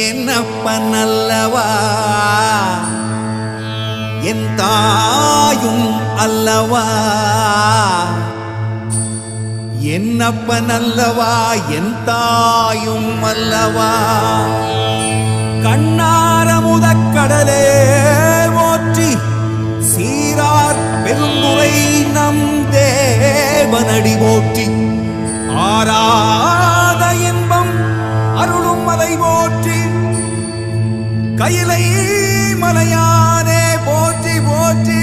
என்னப்பன் அல்லவா என் தாயும் அல்லவா என்னப்பன் அல்லவா என் தாயும் அல்லவா கண்ணார முதக்கடலே போற்றி சீரார் பெருந்துரை நம் தேவனடி போற்றி ஆராத இன்பம் அருளும் மலை போற்றி கையிலை மலையானே போற்றி போற்றி